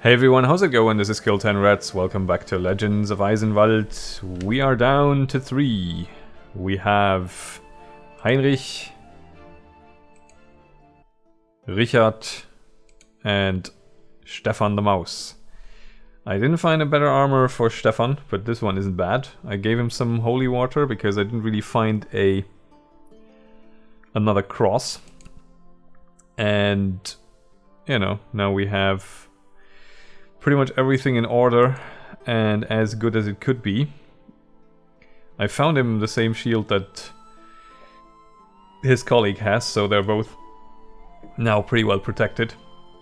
Hey everyone, how's it going? This is Kill10Rats. Welcome back to Legends of Eisenwald. We are down to 3. We have Heinrich, Richard, and Stefan the Mouse. I didn't find a better armor for Stefan, but this one isn't bad. I gave him some holy water because I didn't really find another cross. And, you know, now we have pretty much everything in order and as good as it could be. I found him the same shield that his colleague has, so they're both now pretty well protected.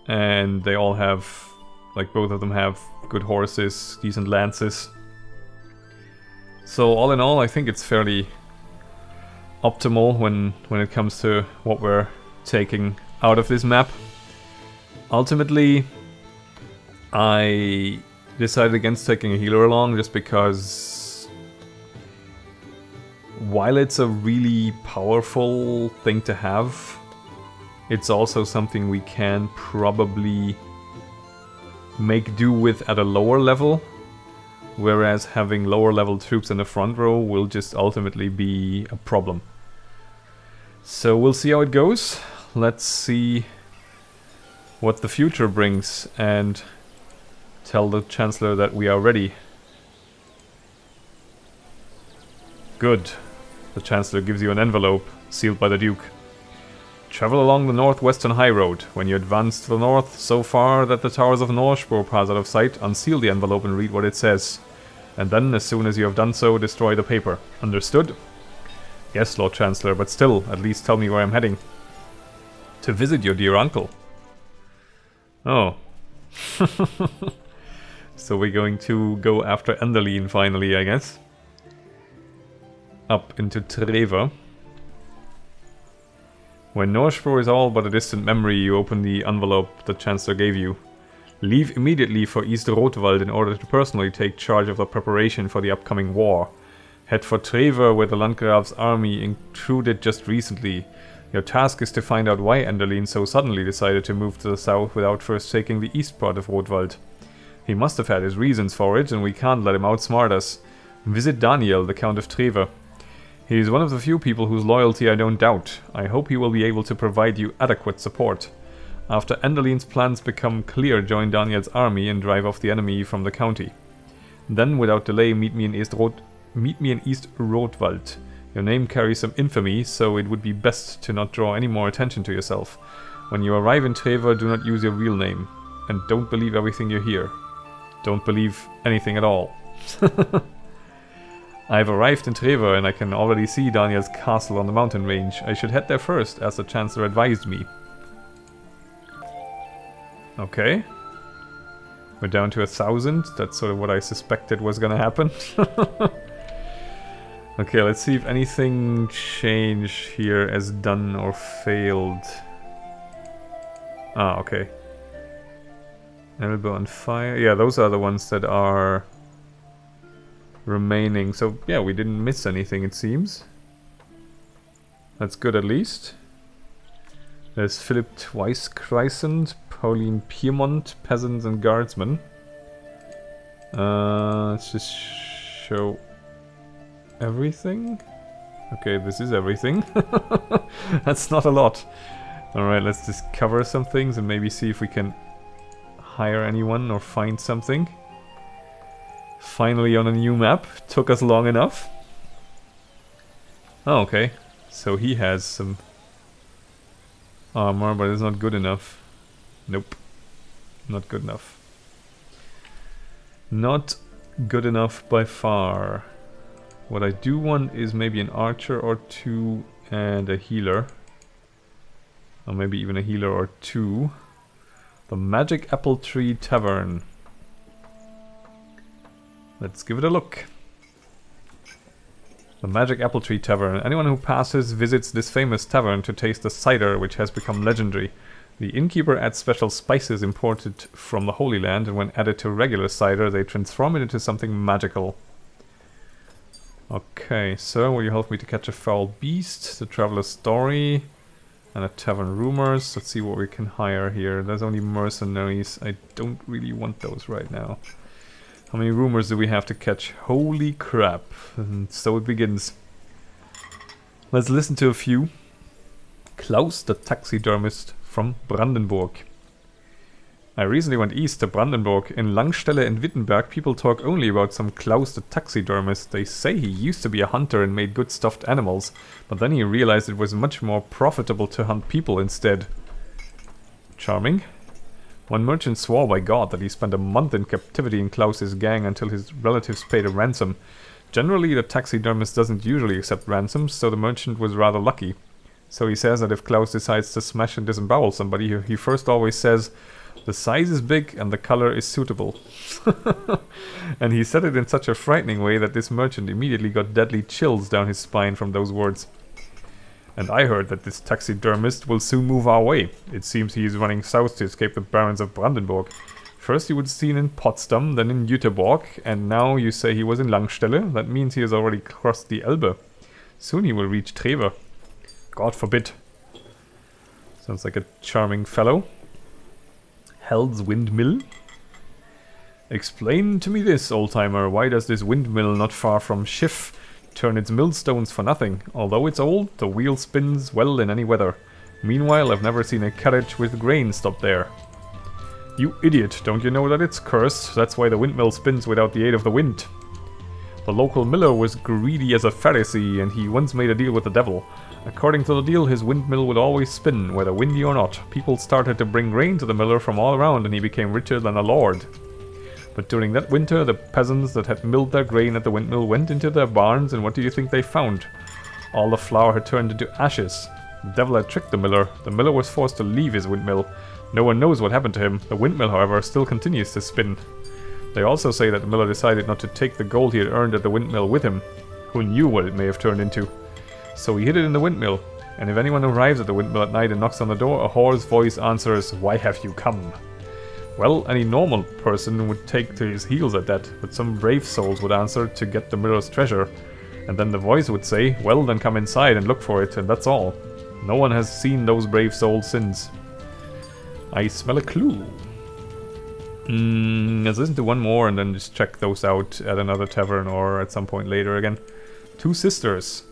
And they all have, like both of them have good horses, decent lances. So all in all, I think it's fairly optimal when it comes to what we're taking out of this map. Ultimately, I decided against taking a healer along just because while it's a really powerful thing to have, it's also something we can probably make do with at a lower level, whereas having lower level troops in the front row will just ultimately be a problem. So we'll see how it goes. Let's see what the future brings and tell the Chancellor that we are ready. Good. The Chancellor gives you an envelope, sealed by the Duke. Travel along the northwestern high road. When you advance to the north, so far that the towers of Norshbro pass out of sight, unseal the envelope and read what it says. And then, as soon as you have done so, destroy the paper. Understood? Yes, Lord Chancellor, but still, at least tell me where I'm heading. To visit your dear uncle. Oh. So we're going to go after Enderlin finally, I guess. Up into Threver. When Norshbro is all but a distant memory, you open the envelope the Chancellor gave you. Leave immediately for East Rotwald in order to personally take charge of the preparation for the upcoming war. Head for Threver, where the Landgraf's army intruded just recently. Your task is to find out why Enderlin so suddenly decided to move to the south without first taking the east part of Rotwald. He must have had his reasons for it, and we can't let him outsmart us. Visit Daniel, the Count of Threver. He is one of the few people whose loyalty I don't doubt. I hope he will be able to provide you adequate support. After Enderlin's plans become clear, join Daniel's army and drive off the enemy from the county. Then, without delay, meet me in East Rotwald. Your name carries some infamy, so it would be best to not draw any more attention to yourself. When you arrive in Threver, do not use your real name. And don't believe everything you hear. Don't believe anything at all. I've arrived in Threver and I can already see Daniel's castle on the mountain range. I should head there first, as the Chancellor advised me. Okay. We're down to 1,000. That's sort of what I suspected was gonna happen. Okay, let's see if anything changed here as done or failed. Ah, okay. Elbow on fire. Yeah, those are the ones that are remaining. So, yeah, we didn't miss anything, it seems. That's good, at least. There's Philip Twice Crescent, Pauline Piemont, Peasants and Guardsmen. Let's just show everything. Okay, this is everything. That's not a lot. Alright, let's just cover some things and maybe see if we can hire anyone or find something. Finally on a new map. Took us long enough. Oh, okay. So he has some armor, but it's not good enough. Nope. Not good enough. Not good enough by far. What I do want is maybe an archer or two and a healer. Or maybe even a healer or two. The Magic Apple Tree Tavern. Let's give it a look. The Magic Apple Tree Tavern. Anyone who passes visits this famous tavern to taste the cider, which has become legendary. The innkeeper adds special spices imported from the Holy Land, and when added to regular cider, they transform it into something magical. Okay, sir, will you help me to catch a foul beast? The Traveler's Story. And a tavern rumors. Let's see what we can hire here. There's only mercenaries. I don't really want those right now. How many rumors do we have to catch? Holy crap. And so it begins. Let's listen to a few. Klaus the taxidermist from Brandenburg. I recently went east to Brandenburg. In Langstelle and Wittenberg, people talk only about some Klaus the taxidermist. They say he used to be a hunter and made good stuffed animals, but then he realized it was much more profitable to hunt people instead. Charming. One merchant swore by God that he spent a month in captivity in Klaus's gang until his relatives paid a ransom. Generally, the taxidermist doesn't usually accept ransoms, so the merchant was rather lucky. So he says that if Klaus decides to smash and disembowel somebody, he first always says, "The size is big and the color is suitable." And he said it in such a frightening way that this merchant immediately got deadly chills down his spine from those words. And I heard that this taxidermist will soon move our way. It seems he is running south to escape the barons of Brandenburg. First he was seen in Potsdam, then in Jüterbog, and now you say he was in Langstelle. That means he has already crossed the Elbe. Soon he will reach Threver. God forbid. Sounds like a charming fellow. Hell's Windmill? Explain to me this, old-timer. Why does this windmill not far from Schiff turn its millstones for nothing? Although it's old, the wheel spins well in any weather. Meanwhile, I've never seen a carriage with grain stop there. You idiot, don't you know that it's cursed? That's why the windmill spins without the aid of the wind. The local miller was greedy as a Pharisee, and he once made a deal with the devil. According to the deal, his windmill would always spin, whether windy or not. People started to bring grain to the miller from all around, and he became richer than a lord. But during that winter, the peasants that had milled their grain at the windmill went into their barns, and what do you think they found? All the flour had turned into ashes. The devil had tricked the miller. The miller was forced to leave his windmill. No one knows what happened to him. The windmill, however, still continues to spin. They also say that the miller decided not to take the gold he had earned at the windmill with him. Who knew what it may have turned into? So he hid it in the windmill, and if anyone arrives at the windmill at night and knocks on the door, a hoarse voice answers, "Why have you come?" Well, any normal person would take to his heels at that, but some brave souls would answer, "To get the miller's treasure." And then the voice would say, "Well, then come inside and look for it," and that's all. No one has seen those brave souls since. I smell a clue. Let's listen to one more and then just check those out at another tavern or at some point later again. Two sisters.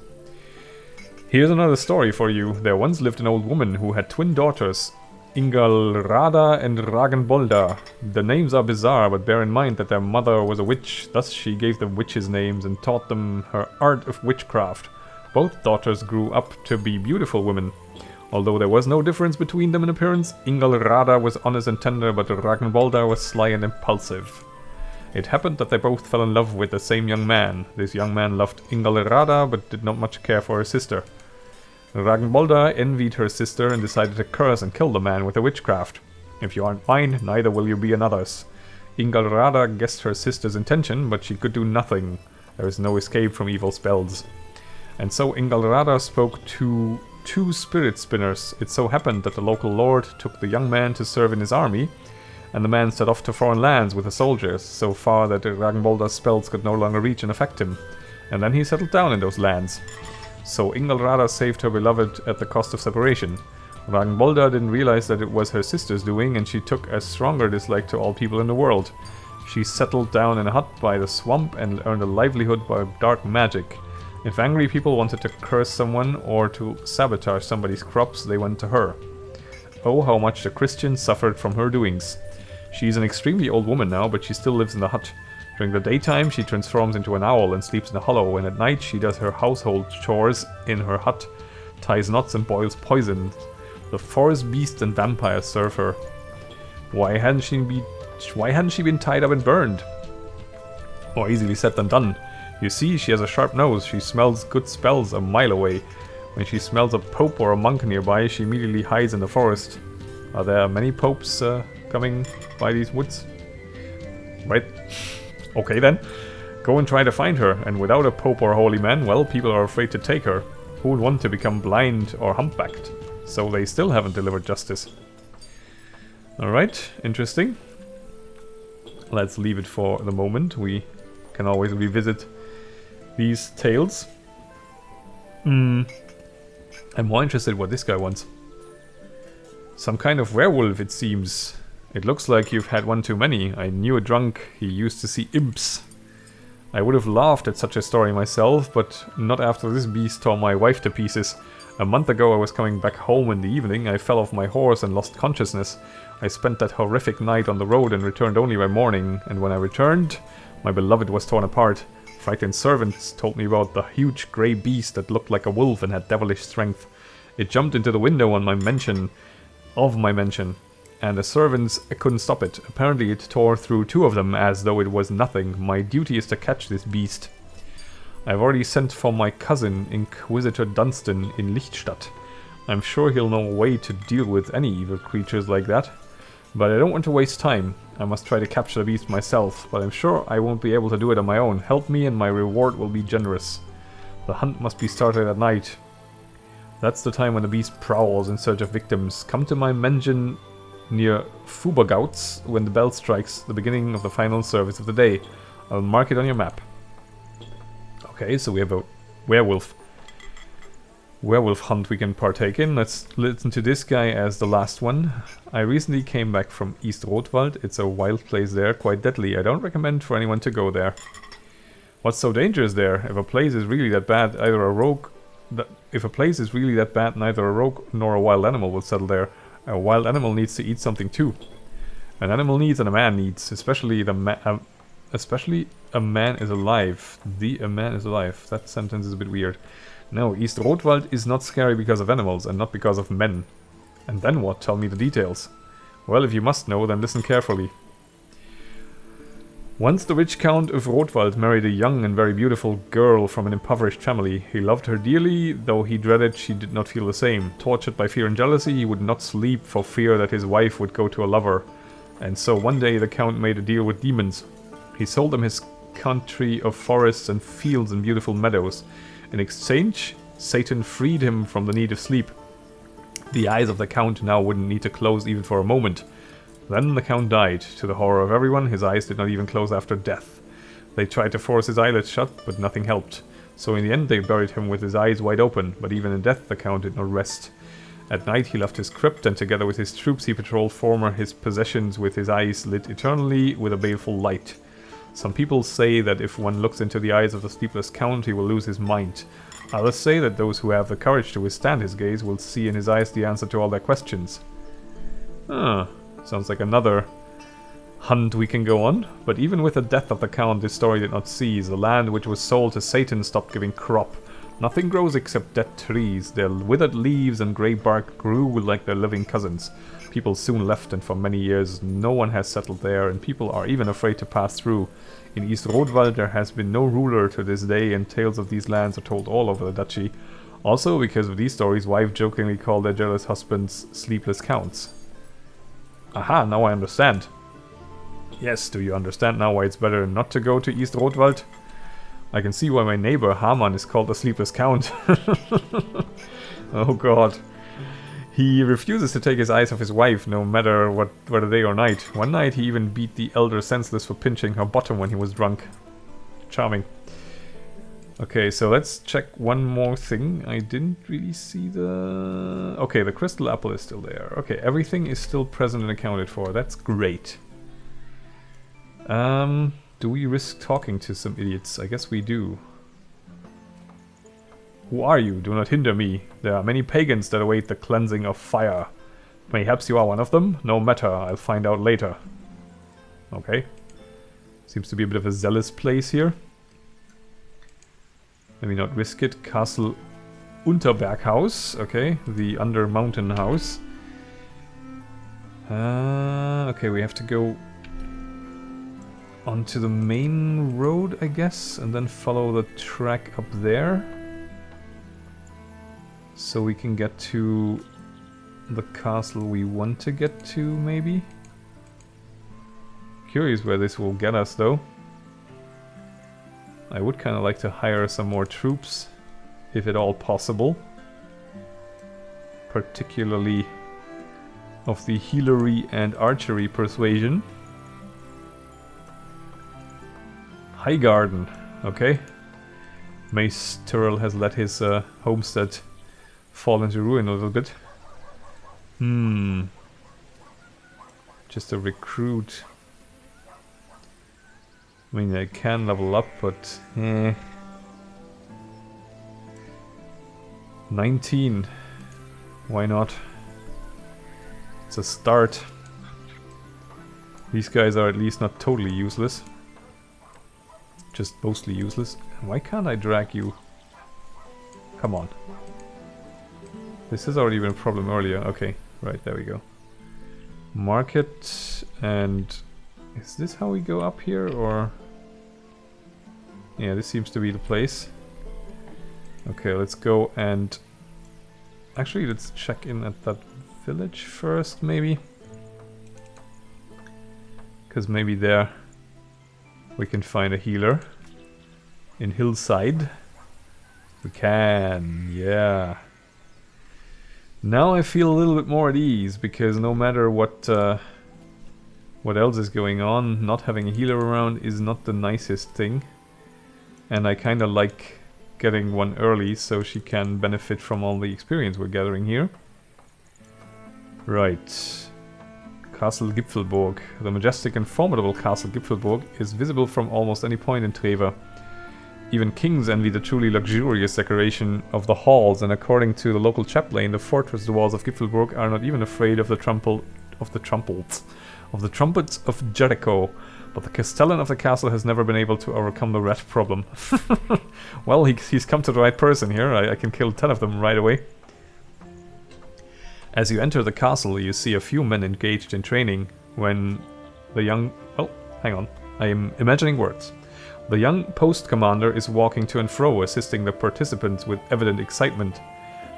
Here's another story for you. There once lived an old woman who had twin daughters, Ingalrada and Ragnbolda. The names are bizarre, but bear in mind that their mother was a witch. Thus she gave the witches names and taught them her art of witchcraft. Both daughters grew up to be beautiful women. Although there was no difference between them in appearance, Ingalrada was honest and tender, but Ragnbolda was sly and impulsive. It happened that they both fell in love with the same young man. This young man loved Ingalrada, but did not much care for her sister. Ragnbolda envied her sister and decided to curse and kill the man with a witchcraft. "If you aren't mine, neither will you be another's." Ingalrada guessed her sister's intention, but she could do nothing. There is no escape from evil spells. And so Ingalrada spoke to two spirit spinners. It so happened that the local lord took the young man to serve in his army, and the man set off to foreign lands with the soldiers, so far that Ragnbolda's spells could no longer reach and affect him. And then he settled down in those lands. So Ingalrada saved her beloved at the cost of separation. Ragnbolda didn't realize that it was her sister's doing, and she took a stronger dislike to all people in the world. She settled down in a hut by the swamp and earned a livelihood by dark magic. If angry people wanted to curse someone or to sabotage somebody's crops, they went to her. Oh, how much the Christians suffered from her doings. She's an extremely old woman now, but she still lives in the hut. During the daytime, she transforms into an owl and sleeps in a hollow, and at night she does her household chores in her hut, ties knots and boils poison. The forest beast and vampires serve her. Why hadn't she been tied up and burned? More easily said than done. You see, she has a sharp nose. She smells good spells a mile away. When she smells a pope or a monk nearby, she immediately hides in the forest. Are there many popes coming by these woods? Right. Okay then. Go and try to find her, and without a pope or holy man, well, people are afraid to take her. Who would want to become blind or humpbacked? So they still haven't delivered justice. Alright, interesting. Let's leave it for the moment. We can always revisit these tales. I'm more interested in what this guy wants. Some kind of werewolf, it seems. It looks like you've had one too many. I knew a drunk. He used to see imps. I would have laughed at such a story myself, but not after this beast tore my wife to pieces. A month ago I was coming back home in the evening. I fell off my horse and lost consciousness. I spent that horrific night on the road and returned only by morning. And when I returned, my beloved was torn apart. Frightened servants told me about the huge grey beast that looked like a wolf and had devilish strength. It jumped into the window on my mansion, and the servants couldn't stop it. Apparently it tore through 2 of them as though it was nothing. My duty is to catch this beast. I've already sent for my cousin, Inquisitor Dunstan, in Lichtstadt. I'm sure he'll know a way to deal with any evil creatures like that. But I don't want to waste time. I must try to capture the beast myself, but I'm sure I won't be able to do it on my own. Help me and my reward will be generous. The hunt must be started at night. That's the time when the beast prowls in search of victims. Come to my mansion near Fubergauts when the bell strikes the beginning of the final service of the day. I'll mark it on your map. Okay, so we have a werewolf hunt we can partake in. Let's listen to this guy as the last one. I recently came back from East Rotwald. It's a wild place there, quite deadly. I don't recommend for anyone to go there. What's so dangerous there? If a place is really that bad, neither a rogue nor a wild animal will settle there. A wild animal needs to eat something too. An animal needs and a man needs, especially a man is alive. A man is alive. That sentence is a bit weird. No, East Rotwald is not scary because of animals and not because of men. And then what? Tell me the details. Well, if you must know, then listen carefully. Once the rich Count of Rotwald married a young and very beautiful girl from an impoverished family. He loved her dearly, though he dreaded she did not feel the same. Tortured by fear and jealousy, he would not sleep for fear that his wife would go to a lover. And so one day the Count made a deal with demons. He sold them his country of forests and fields and beautiful meadows. In exchange, Satan freed him from the need of sleep. The eyes of the Count now wouldn't need to close even for a moment. Then the Count died. To the horror of everyone, his eyes did not even close after death. They tried to force his eyelids shut, but nothing helped. So in the end they buried him with his eyes wide open, but even in death the Count did not rest. At night he left his crypt, and together with his troops he patrolled his possessions with his eyes lit eternally with a baleful light. Some people say that if one looks into the eyes of the sleepless Count, he will lose his mind. Others say that those who have the courage to withstand his gaze will see in his eyes the answer to all their questions. Sounds like another hunt we can go on. But even with the death of the Count, this story did not cease. The land which was sold to Satan stopped giving crop. Nothing grows except dead trees. Their withered leaves and grey bark grew like their living cousins. People soon left, and for many years no one has settled there, and people are even afraid to pass through. In East Rotwald there has been no ruler to this day, and tales of these lands are told all over the duchy. Also, because of these stories, wives jokingly call their jealous husbands sleepless counts. Aha, now I understand. Yes, do you understand now why it's better not to go to East Rotwald? I can see why my neighbor Haman is called the sleepless count. Oh god. He refuses to take his eyes off his wife, no matter whether day or night. One night he even beat the elder senseless for pinching her bottom when he was drunk. Charming. Okay, so let's check one more thing. I didn't really see the... Okay, the crystal apple is still there. Okay, everything is still present and accounted for. That's great. Do we risk talking to some idiots? I guess we do. Who are you? Do not hinder me. There are many pagans that await the cleansing of fire. Perhaps you are one of them? No matter, I'll find out later. Okay. Seems to be a bit of a zealous place here. Let me not risk it. Castle Unterberghaus. Okay, the Under Mountain House. Okay, we have to go onto the main road, I guess, and then follow the track up there. So we can get to the castle we want to get to, maybe? Curious where this will get us, though. I would kind of like to hire some more troops, if at all possible. Particularly of the healery and archery persuasion. Highgarden, okay. Mace Tyrrell has let his homestead fall into ruin a little bit. Just a recruit. I mean, I can level up, but 19. Why not? It's a start. These guys are at least not totally useless. Just mostly useless. Why can't I drag you? Come on. This has already been a problem earlier. Okay, right, there we go. Market, and is this how we go up here, or? Yeah, this seems to be the place. Okay, let's go and actually let's check in at that village first, maybe. Because maybe there we can find a healer. In Hillside. We can, yeah. Now I feel a little bit more at ease, because no matter what else is going on, not having a healer around is not the nicest thing. And I kinda like getting one early so she can benefit from all the experience we're gathering here. Right. Castle Gipfelburg. The majestic and formidable Castle Gipfelburg is visible from almost any point in Threver. Even kings envy the truly luxurious decoration of the halls, and according to the local chaplain, the fortress walls of Gipfelburg are not even afraid of the trumpets of Jericho. But the castellan of the castle has never been able to overcome the rat problem. Well, he's come to the right person here. I can kill 10 of them right away. As you enter the castle, you see a few men engaged in training when the young... Oh, hang on. I am imagining words. The young post commander is walking to and fro, assisting the participants with evident excitement.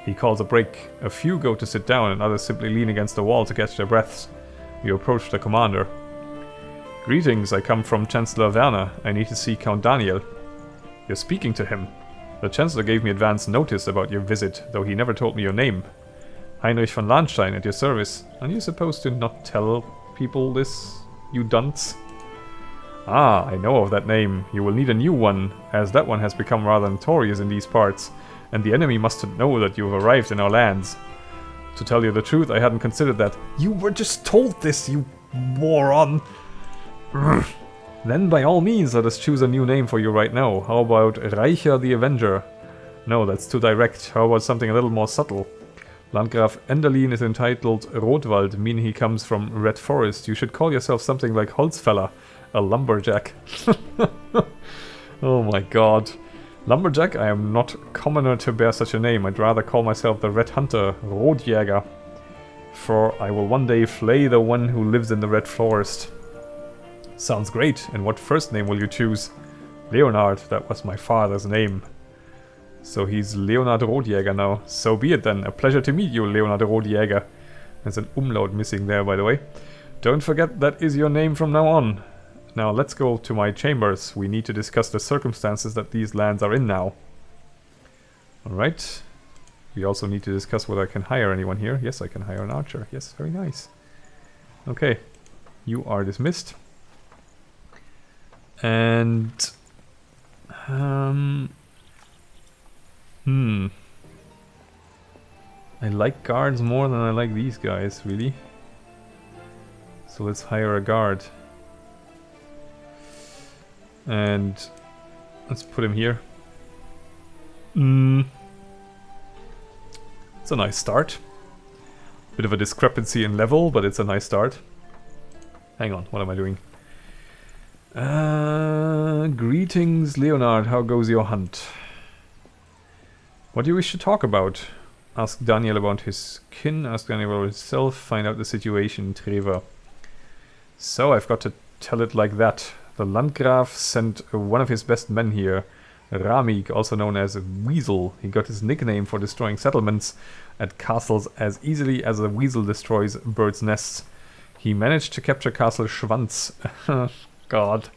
He calls a break. A few go to sit down and others simply lean against the wall to catch their breaths. You approach the commander. Greetings, I come from Chancellor Werner. I need to see Count Daniel. You're speaking to him. The Chancellor gave me advance notice about your visit, though he never told me your name. Heinrich von Lahnstein at your service. Aren't you supposed to not tell people this, you dunce? Ah, I know of that name. You will need a new one, as that one has become rather notorious in these parts, and the enemy mustn't know that you have arrived in our lands. To tell you the truth, I hadn't considered that. You were just told this, you moron! Then by all means, let us choose a new name for you right now. How about Reicher the Avenger? No, that's too direct. How about something a little more subtle? Landgraf Enderlin is entitled Rotwald, meaning he comes from Red Forest. You should call yourself something like Holzfäller, a lumberjack. Oh my god. Lumberjack? I am not commoner to bear such a name. I'd rather call myself the Red Hunter, Rotjäger. For I will one day flay the one who lives in the Red Forest. Sounds great. And what first name will you choose? Leonard, that was my father's name. So he's Leonard Rotjäger now. So be it then. A pleasure to meet you, Leonard Rotjäger. There's an umlaut missing there, by the way. Don't forget that is your name from now on. Now let's go to my chambers. We need to discuss the circumstances that these lands are in now. Alright. We also need to discuss whether I can hire anyone here. Yes, I can hire an archer. Yes, very nice. Okay. You are dismissed. And... I like guards more than I like these guys, really. So let's hire a guard. And let's put him here. It's a nice start. Bit of a discrepancy in level, but it's a nice start. Hang on, what am I doing? Greetings, Leonard. How goes your hunt? What do you wish to talk about? Ask Daniel about his kin, ask Daniel about himself, find out the situation in Threver. So I've got to tell it like that. The Landgraf sent one of his best men here, Ramik, also known as Weasel. He got his nickname for destroying settlements at castles as easily as a weasel destroys birds' nests. He managed to capture Castle Schwanz. God.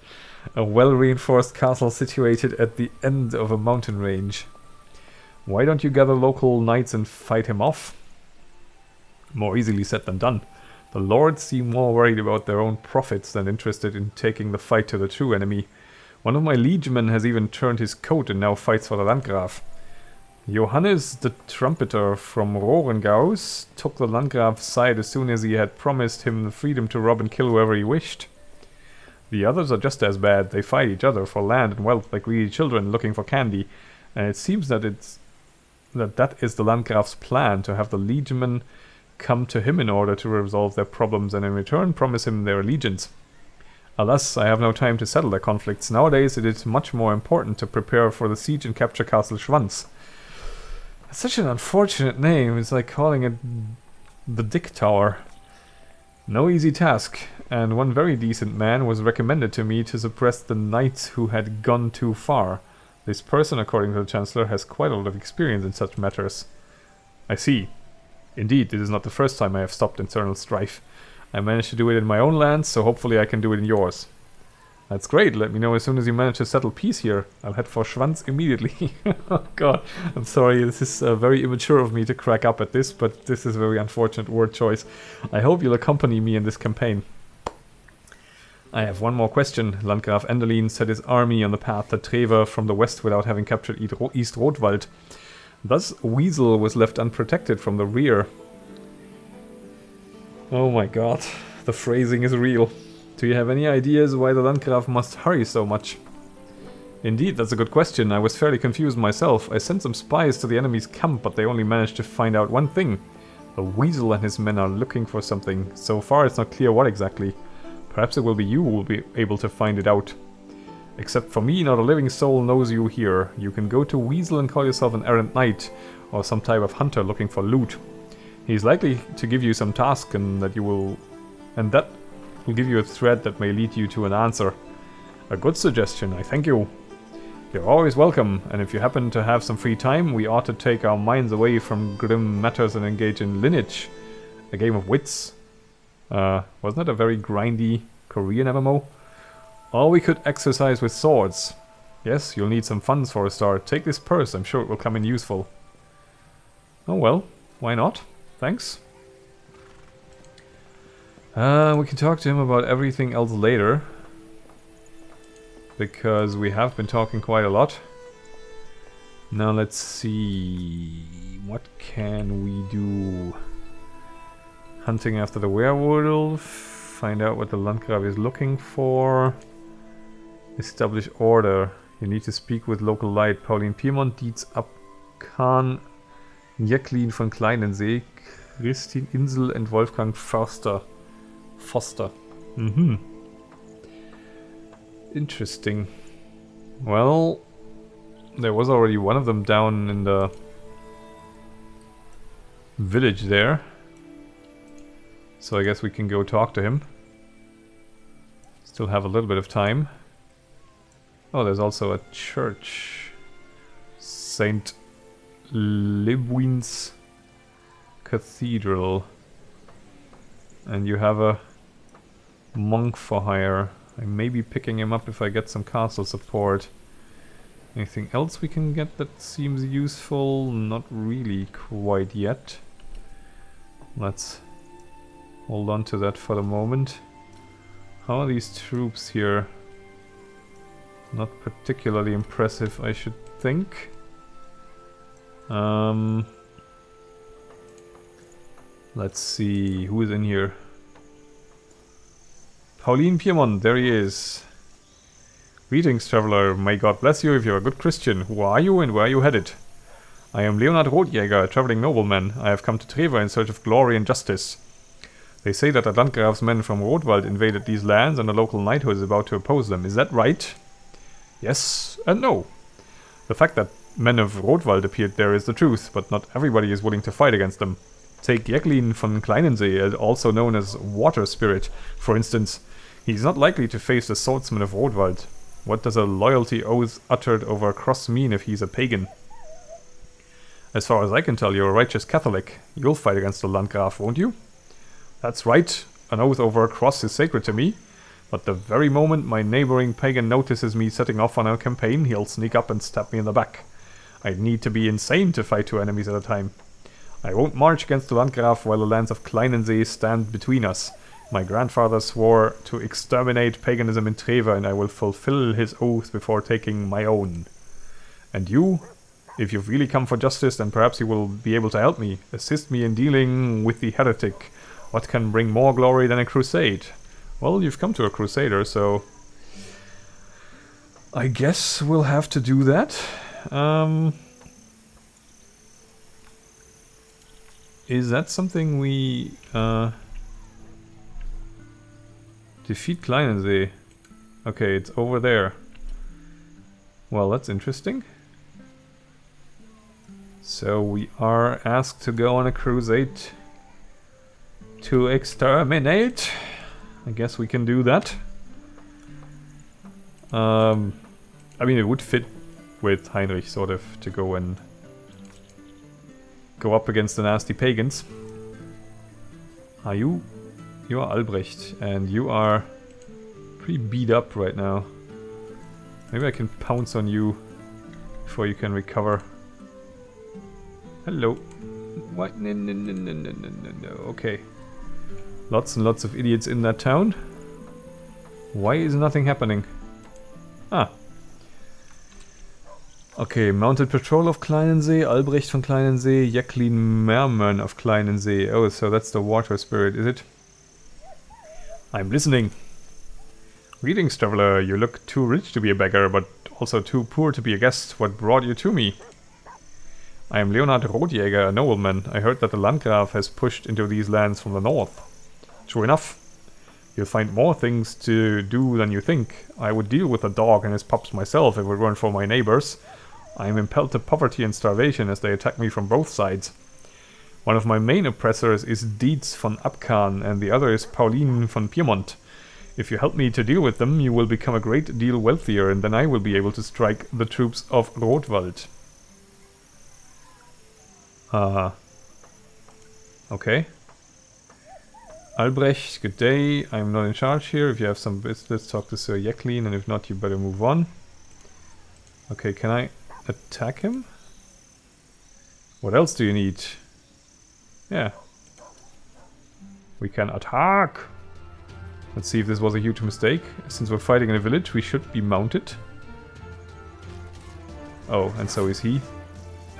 A well-reinforced castle situated at the end of a mountain range. Why don't you gather local knights and fight him off? More easily said than done. The lords seem more worried about their own profits than interested in taking the fight to the true enemy. One of my liegemen has even turned his coat and now fights for the Landgraf. Johannes the Trumpeter from Rohrengaus took the Landgraf's side as soon as he had promised him the freedom to rob and kill whoever he wished. The others are just as bad. They fight each other for land and wealth like greedy children looking for candy, and it seems that that is the Landgraf's plan, to have the liegemen come to him in order to resolve their problems and in return promise him their allegiance. Alas, I have no time to settle their conflicts. Nowadays it is much more important to prepare for the siege and capture Castle Schwanz. It's such an unfortunate name. It's like calling it the Dick Tower. No easy task, and one very decent man was recommended to me to suppress the knights who had gone too far. This person, according to the Chancellor, has quite a lot of experience in such matters. I see. Indeed, this is not the first time I have stopped internal strife. I managed to do it in my own lands, so hopefully I can do it in yours. That's great. Let me know as soon as you manage to settle peace here. I'll head for Schwanz immediately. Oh god, I'm sorry. This is very immature of me to crack up at this, but this is a very unfortunate word choice. I hope you'll accompany me in this campaign. I have one more question. Landgraf Endelin set his army on the path to Threver from the west without having captured East Rotwald. Thus, Weasel was left unprotected from the rear. Oh my god, the phrasing is real. Do you have any ideas why the Landgraf must hurry so much? Indeed, that's a good question. I was fairly confused myself. I sent some spies to the enemy's camp, but they only managed to find out one thing. The Weasel and his men are looking for something. So far it's not clear what exactly. Perhaps it will be you who will be able to find it out. Except for me, not a living soul knows you here. You can go to Weasel and call yourself an errant knight, or some type of hunter looking for loot. He's likely to give you some task, and that will give you a thread that may lead you to an answer. A good suggestion, I thank you. You're always welcome, and if you happen to have some free time, we ought to take our minds away from grim matters and engage in lineage. A game of wits. Wasn't it a very grindy Korean MMO? Or we could exercise with swords. Yes, you'll need some funds for a start. Take this purse, I'm sure it will come in useful. Oh well, why not? Thanks. We can talk to him about everything else later. Because we have been talking quite a lot. Now let's see... What can we do? Hunting after the werewolf. Find out what the Landgraf is looking for. Establish order. You need to speak with local light. Pauline Piemont, Dietz ab Kahn, Jacqueline von Kleinensee, Christine Insel and Wolfgang Foster. Interesting. Well, there was already one of them down in the village there. So I guess we can go talk to him. Still have a little bit of time. Oh, there's also a church. St. Libwin's Cathedral. And you have a monk for hire. I may be picking him up if I get some castle support. Anything else we can get that seems useful? Not really quite yet. Let's hold on to that for the moment. How are these troops here? Not particularly impressive, I should think. Let's see, who is in here? Pauline Piemont, there he is. Greetings, traveler. May God bless you if you're a good Christian. Who are you and where are you headed? I am Leonard Rotjäger, a traveling nobleman. I have come to Threver in search of glory and justice. They say that the Landgraf's men from Rotwald invaded these lands and a local knighthood is about to oppose them. Is that right? Yes and no. The fact that men of Rotwald appeared there is the truth, but not everybody is willing to fight against them. Take Jacqueline von Kleinensee, also known as Water Spirit, for instance. He's not likely to face the swordsman of Rotwald. What does a loyalty oath uttered over a cross mean if he's a pagan? As far as I can tell, you're a righteous Catholic. You'll fight against the Landgraf, won't you? That's right. An oath over a cross is sacred to me. But the very moment my neighboring pagan notices me setting off on a campaign, he'll sneak up and stab me in the back. I'd need to be insane to fight two enemies at a time. I won't march against the Landgraf while the lands of Kleinensee stand between us. My grandfather swore to exterminate paganism in Threver, and I will fulfill his oath before taking my own. And you? If you've really come for justice, then perhaps you will be able to help me. Assist me in dealing with the heretic. What can bring more glory than a crusade? Well, you've come to a crusader, so... I guess we'll have to do that. Is that something we... defeat Kleinensee. Okay, it's over there. Well, that's interesting. So we are asked to go on a crusade to exterminate. I guess we can do that. I mean, it would fit with Heinrich, sort of, to go and go up against the nasty pagans. Are you? You are Albrecht, and you are pretty beat up right now. Maybe I can pounce on you before you can recover. Hello. What? No, no, no, no, no, no, no. Okay. Lots and lots of idiots in that town. Why is nothing happening? Ah. Okay, Mounted Patrol of Kleinensee, Albrecht von Kleinensee, Jacqueline Merman of Kleinensee. Oh, so that's the water spirit, is it? I'm listening. Greetings, traveler. You look too rich to be a beggar, but also too poor to be a guest. What brought you to me? I am Leonhard Rotjäger, a nobleman. I heard that the Landgraf has pushed into these lands from the north. True enough. You'll find more things to do than you think. I would deal with the dog and his pups myself if it weren't for my neighbors. I am impelled to poverty and starvation as they attack me from both sides. One of my main oppressors is Dietz von Abkan and the other is Pauline von Piemont. If you help me to deal with them, you will become a great deal wealthier and then I will be able to strike the troops of Rotwald. Okay. Albrecht, good day. I'm not in charge here. If you have some business, talk to Sir Jacqueline, and if not, you better move on. Okay, can I attack him? What else do you need? Yeah. We can attack! Let's see if this was a huge mistake. Since we're fighting in a village, we should be mounted. Oh, and so is he.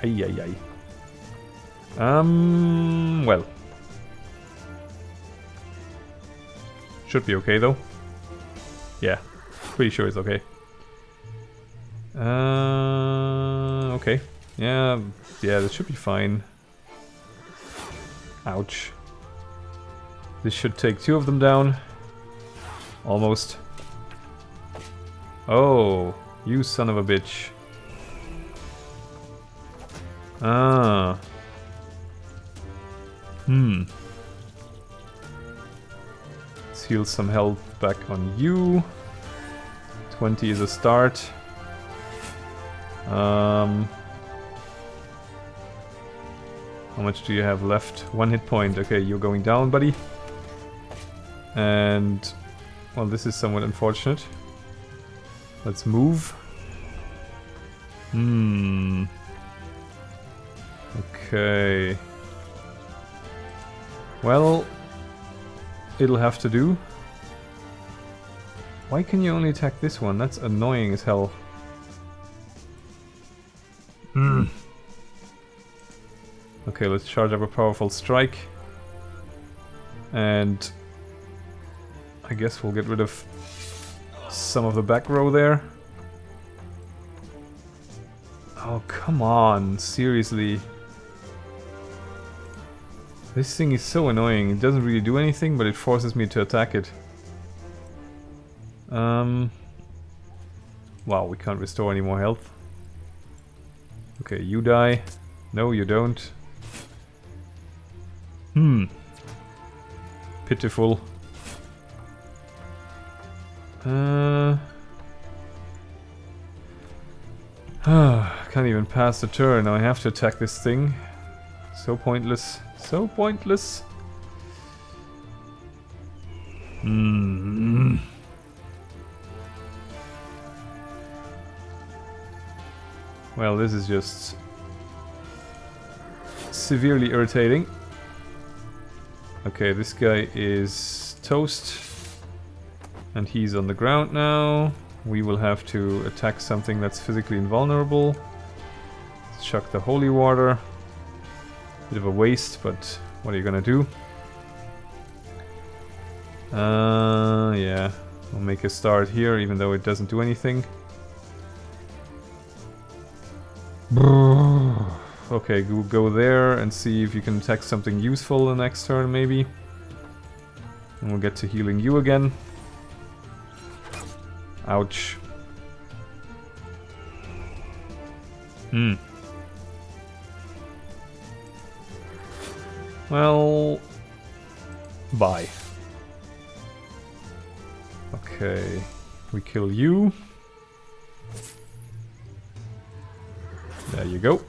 Ay, ay, ay. Well. Should be okay, though. Yeah, pretty sure it's okay. Okay. Yeah, this should be fine. Ouch. This should take 2 of them down. Almost. Oh, you son of a bitch. Ah. Let's heal some health back on you. 20 is a start. How much do you have left? 1 hit point. Okay, you're going down, buddy. And... well, this is somewhat unfortunate. Let's move. Okay. Well, it'll have to do. Why can you only attack this one? That's annoying as hell. Okay, let's charge up a powerful strike. And I guess we'll get rid of some of the back row there. Oh, come on, seriously. This thing is so annoying. It doesn't really do anything, but it forces me to attack it. Wow, we can't restore any more health. Okay, you die. No, you don't. Pitiful. Can't even pass the turn. Now I have to attack this thing. So pointless. So pointless. Well, this is just severely irritating. Okay, this guy is toast. And he's on the ground now. We will have to attack something that's physically invulnerable. Let's chuck the holy water. Bit of a waste, but what are you gonna do? Yeah. We'll make a start here, even though it doesn't do anything. Okay, go there and see if you can attack something useful the next turn, maybe. And we'll get to healing you again. Ouch. Well... bye. Okay, we kill you. There you go.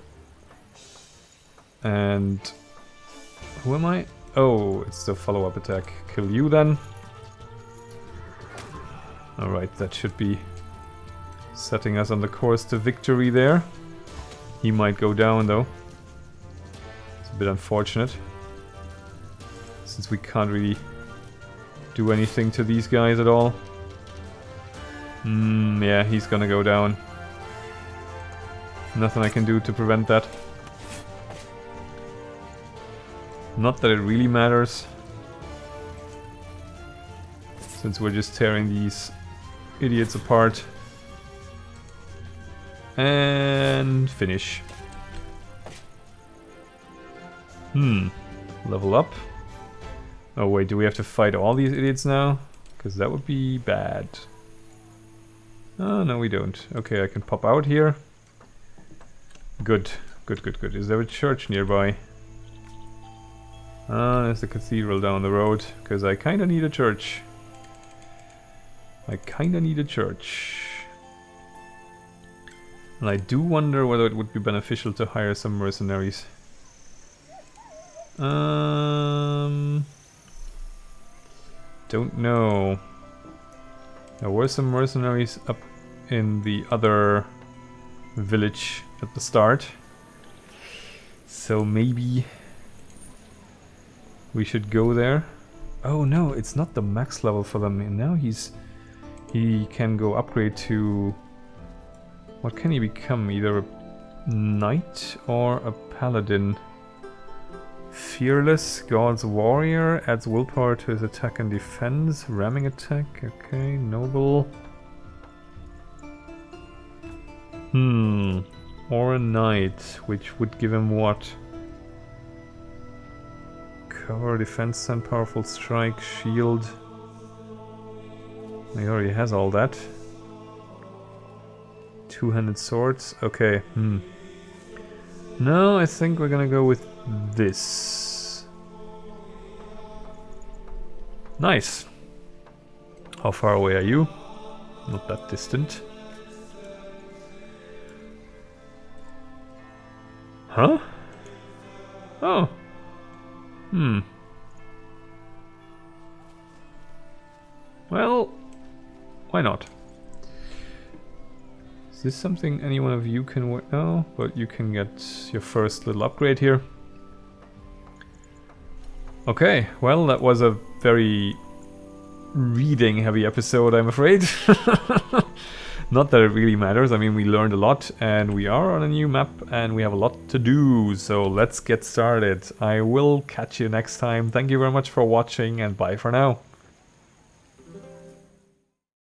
And... who am I? Oh, it's the follow-up attack. Kill you then. Alright, that should be setting us on the course to victory there. He might go down though. It's a bit unfortunate, since we can't really do anything to these guys at all. Yeah, he's gonna go down. Nothing I can do to prevent that. Not that it really matters, since we're just tearing these idiots apart. And finish. Level up. Oh wait, do we have to fight all these idiots now? Because that would be bad. Oh, no we don't. Okay, I can pop out here. Good. Good. Is there a church nearby? There's the cathedral down the road. Because I kinda need a church. And I do wonder whether it would be beneficial to hire some mercenaries. Don't know. There were some mercenaries up in the other village at the start. So maybe we should go there. Oh no, it's not the max level for them. And now he can go upgrade to... what can he become? Either a knight or a paladin. Fearless, God's warrior, adds willpower to his attack and defense. Ramming attack, okay, noble. Or a knight, which would give him what? Cover, defense, and powerful strike, shield. He already has all that. Two-handed swords, okay, No, I think we're gonna go with this. Nice. How far away are you? Not that distant. Huh? Oh. Well, why not? Is this something any one of you can work? No, but you can get your first little upgrade here. Okay, well, that was a very reading heavy episode, I'm afraid. Not that it really matters. I mean, we learned a lot and we are on a new map and we have a lot to do. So let's get started. I will catch you next time. Thank you very much for watching and bye for now.